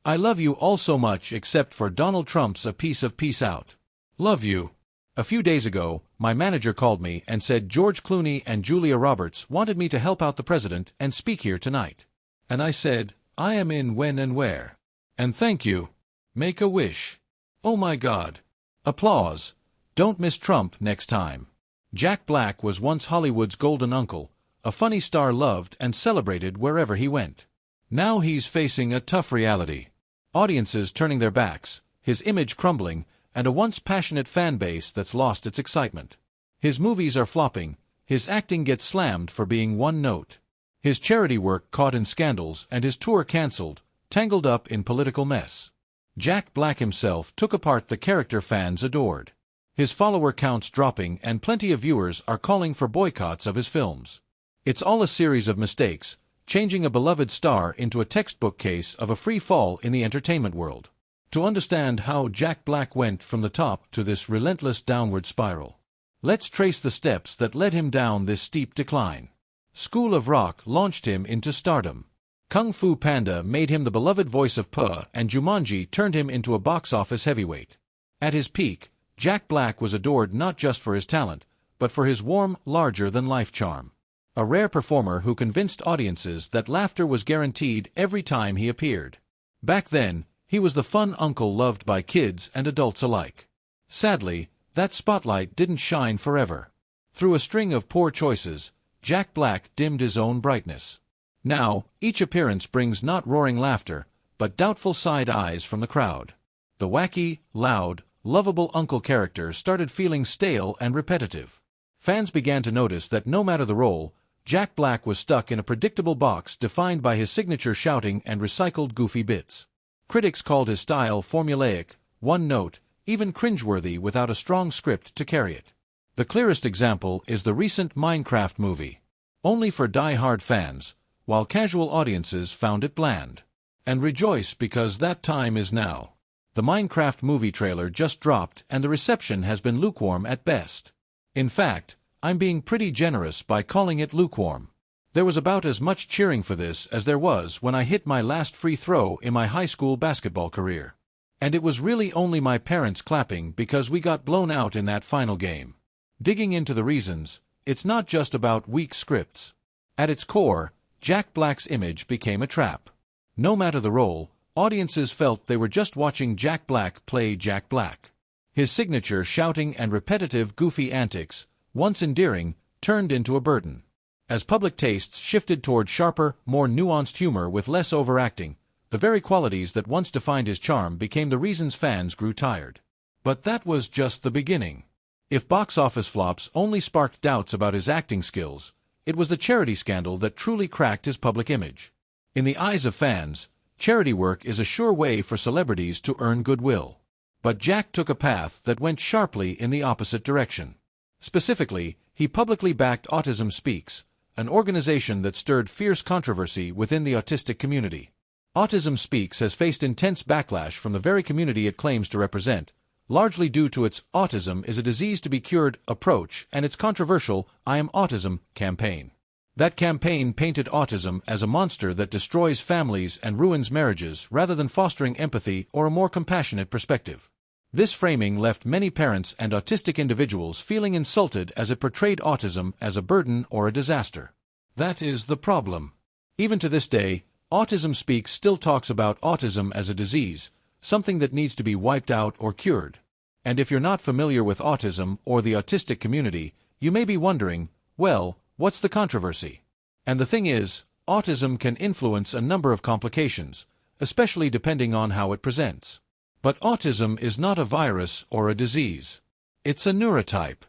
I love you all so much except for Donald Trump's a piece of peace out. Love you. A few days ago, my manager called me and said George Clooney and Julia Roberts wanted me to help out the president and speak here tonight. And I said, I am in when and where. And thank you. Make a wish. Oh my God. Applause. Don't miss Trump next time. Jack Black was once Hollywood's golden uncle, a funny star loved and celebrated wherever he went. Now he's facing a tough reality. Audiences turning their backs, his image crumbling, and a once passionate fan base that's lost its excitement. His movies are flopping, his acting gets slammed for being one note. His charity work caught in scandals and his tour cancelled, tangled up in political mess. Jack Black himself took apart the character fans adored. His follower counts dropping and plenty of viewers are calling for boycotts of his films. It's all a series of mistakes, changing a beloved star into a textbook case of a free fall in the entertainment world. To understand how Jack Black went from the top to this relentless downward spiral, let's trace the steps that led him down this steep decline. School of Rock launched him into stardom. Kung Fu Panda made him the beloved voice of Po, and Jumanji turned him into a box office heavyweight. At his peak, Jack Black was adored not just for his talent, but for his warm, larger-than-life charm. A rare performer who convinced audiences that laughter was guaranteed every time he appeared. Back then, he was the fun uncle loved by kids and adults alike. Sadly, that spotlight didn't shine forever. Through a string of poor choices, Jack Black dimmed his own brightness. Now, each appearance brings not roaring laughter, but doubtful side eyes from the crowd. The wacky, loud, lovable uncle character started feeling stale and repetitive. Fans began to notice that no matter the role, Jack Black was stuck in a predictable box defined by his signature shouting and recycled goofy bits. Critics called his style formulaic, one note, even cringeworthy without a strong script to carry it. The clearest example is the recent Minecraft movie. Only for die-hard fans, while casual audiences found it bland. And rejoice because that time is now. The Minecraft movie trailer just dropped and the reception has been lukewarm at best. In fact, I'm being pretty generous by calling it lukewarm. There was about as much cheering for this as there was when I hit my last free throw in my high school basketball career. And it was really only my parents clapping because we got blown out in that final game. Digging into the reasons, it's not just about weak scripts. At its core, Jack Black's image became a trap. No matter the role, audiences felt they were just watching Jack Black play Jack Black. His signature shouting and repetitive goofy antics, once endearing, turned into a burden. As public tastes shifted toward sharper, more nuanced humor with less overacting, the very qualities that once defined his charm became the reasons fans grew tired. But that was just the beginning. If box office flops only sparked doubts about his acting skills, it was the charity scandal that truly cracked his public image. In the eyes of fans, charity work is a sure way for celebrities to earn goodwill. But Jack took a path that went sharply in the opposite direction. Specifically, he publicly backed Autism Speaks, an organization that stirred fierce controversy within the autistic community. Autism Speaks has faced intense backlash from the very community it claims to represent, largely due to its "autism is a disease to be cured" approach and its controversial "I Am Autism" campaign. That campaign painted autism as a monster that destroys families and ruins marriages rather than fostering empathy or a more compassionate perspective. This framing left many parents and autistic individuals feeling insulted as it portrayed autism as a burden or a disaster. That is the problem. Even to this day, Autism Speaks still talks about autism as a disease, something that needs to be wiped out or cured. And if you're not familiar with autism or the autistic community, you may be wondering, well, what's the controversy? And the thing is, autism can influence a number of complications, especially depending on how it presents. But autism is not a virus or a disease. It's a neurotype.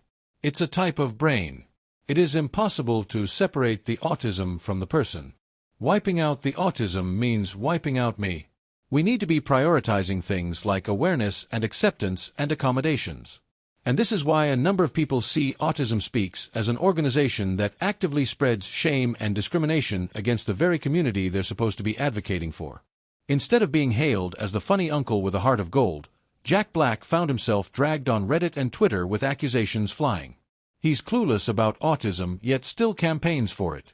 It's a type of brain. It is impossible to separate the autism from the person. Wiping out the autism means wiping out me. We need to be prioritizing things like awareness and acceptance and accommodations. And this is why a number of people see Autism Speaks as an organization that actively spreads shame and discrimination against the very community they're supposed to be advocating for. Instead of being hailed as the funny uncle with a heart of gold, Jack Black found himself dragged on Reddit and Twitter with accusations flying. He's clueless about autism yet still campaigns for it.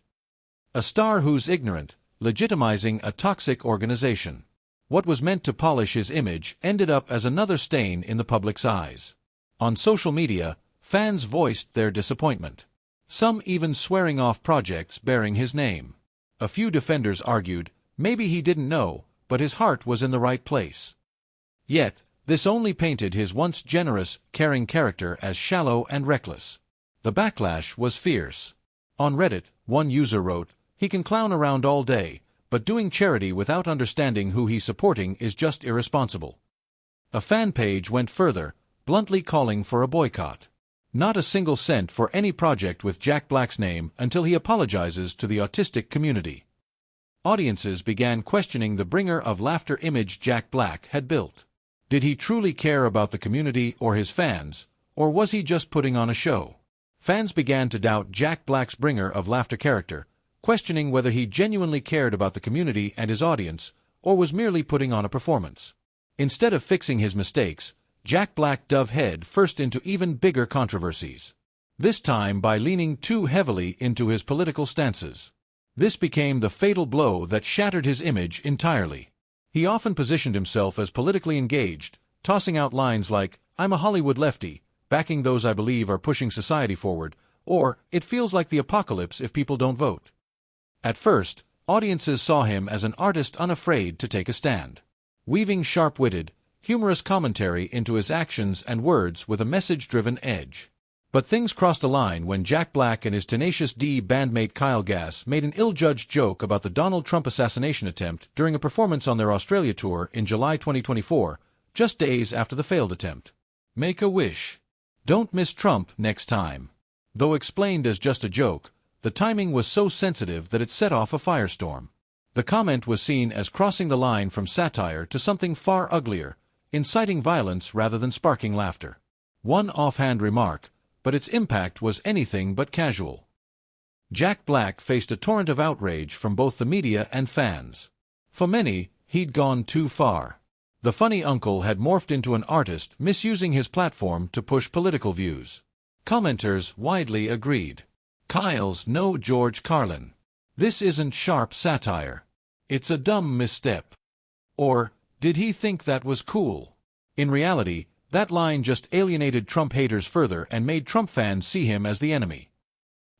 A star who's ignorant, legitimizing a toxic organization. What was meant to polish his image ended up as another stain in the public's eyes. On social media, fans voiced their disappointment, some even swearing off projects bearing his name. A few defenders argued, maybe he didn't know, but his heart was in the right place. Yet, this only painted his once generous, caring character as shallow and reckless. The backlash was fierce. On Reddit, one user wrote, "He can clown around all day, but doing charity without understanding who he's supporting is just irresponsible." A fan page went further, bluntly calling for a boycott. Not a single cent for any project with Jack Black's name until he apologizes to the autistic community. Audiences began questioning the bringer of laughter image Jack Black had built. Did he truly care about the community or his fans, or was he just putting on a show? Fans began to doubt Jack Black's bringer of laughter character, questioning whether he genuinely cared about the community and his audience, or was merely putting on a performance. Instead of fixing his mistakes, Jack Black dove head first into even bigger controversies. This time by leaning too heavily into his political stances. This became the fatal blow that shattered his image entirely. He often positioned himself as politically engaged, tossing out lines like, "I'm a Hollywood lefty, backing those I believe are pushing society forward," or, "It feels like the apocalypse if people don't vote." At first, audiences saw him as an artist unafraid to take a stand, weaving sharp-witted, humorous commentary into his actions and words with a message-driven edge. But things crossed a line when Jack Black and his Tenacious D bandmate Kyle Gass made an ill-judged joke about the Donald Trump assassination attempt during a performance on their Australia tour in July 2024, just days after the failed attempt. Make a wish. Don't miss Trump next time. Though explained as just a joke, the timing was so sensitive that it set off a firestorm. The comment was seen as crossing the line from satire to something far uglier, inciting violence rather than sparking laughter. One offhand remark, but its impact was anything but casual. Jack Black faced a torrent of outrage from both the media and fans. For many, he'd gone too far. The funny uncle had morphed into an artist misusing his platform to push political views. Commenters widely agreed. "Kyle's no George Carlin. This isn't sharp satire. It's a dumb misstep." Or, "Did he think that was cool?" In reality, that line just alienated Trump haters further and made Trump fans see him as the enemy.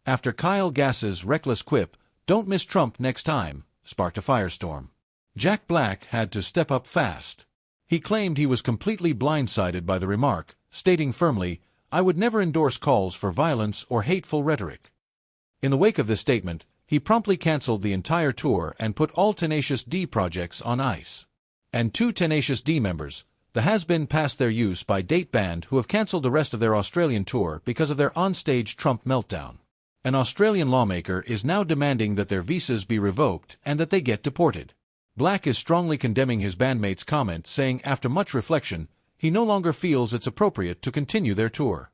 After Kyle Gass's reckless quip, "Don't miss Trump next time," sparked a firestorm. Jack Black had to step up fast. He claimed he was completely blindsided by the remark, stating firmly, "I would never endorse calls for violence or hateful rhetoric." In the wake of this statement, he promptly canceled the entire tour and put all Tenacious D projects on ice. And two Tenacious D members, the has-been past their use by date band who have cancelled the rest of their Australian tour because of their onstage Trump meltdown. An Australian lawmaker is now demanding that their visas be revoked and that they get deported. Black is strongly condemning his bandmates' comment, saying after much reflection, he no longer feels it's appropriate to continue their tour.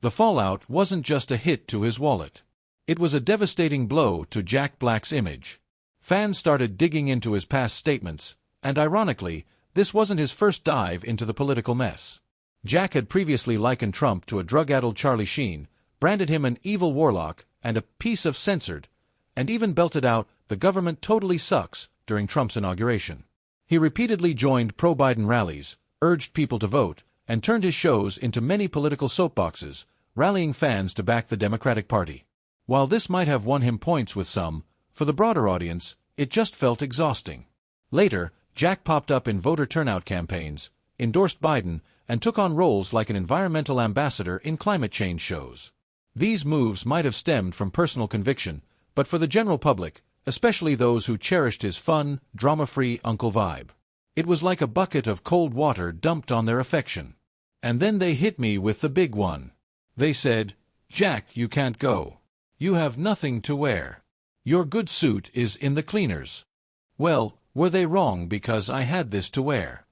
The fallout wasn't just a hit to his wallet. It was a devastating blow to Jack Black's image. Fans started digging into his past statements, and ironically, this wasn't his first dive into the political mess. Jack had previously likened Trump to a drug-addled Charlie Sheen, branded him an evil warlock and a piece of censored, and even belted out, "The government totally sucks," during Trump's inauguration. He repeatedly joined pro-Biden rallies, urged people to vote, and turned his shows into many political soapboxes, rallying fans to back the Democratic Party. While this might have won him points with some, for the broader audience, it just felt exhausting. Later, Jack popped up in voter turnout campaigns, endorsed Biden, and took on roles like an environmental ambassador in climate change shows. These moves might have stemmed from personal conviction, but for the general public, especially those who cherished his fun, drama-free uncle vibe, it was like a bucket of cold water dumped on their affection. And then they hit me with the big one. They said, "Jack, you can't go. You have nothing to wear. Your good suit is in the cleaners." Well, were they wrong because I had this to wear?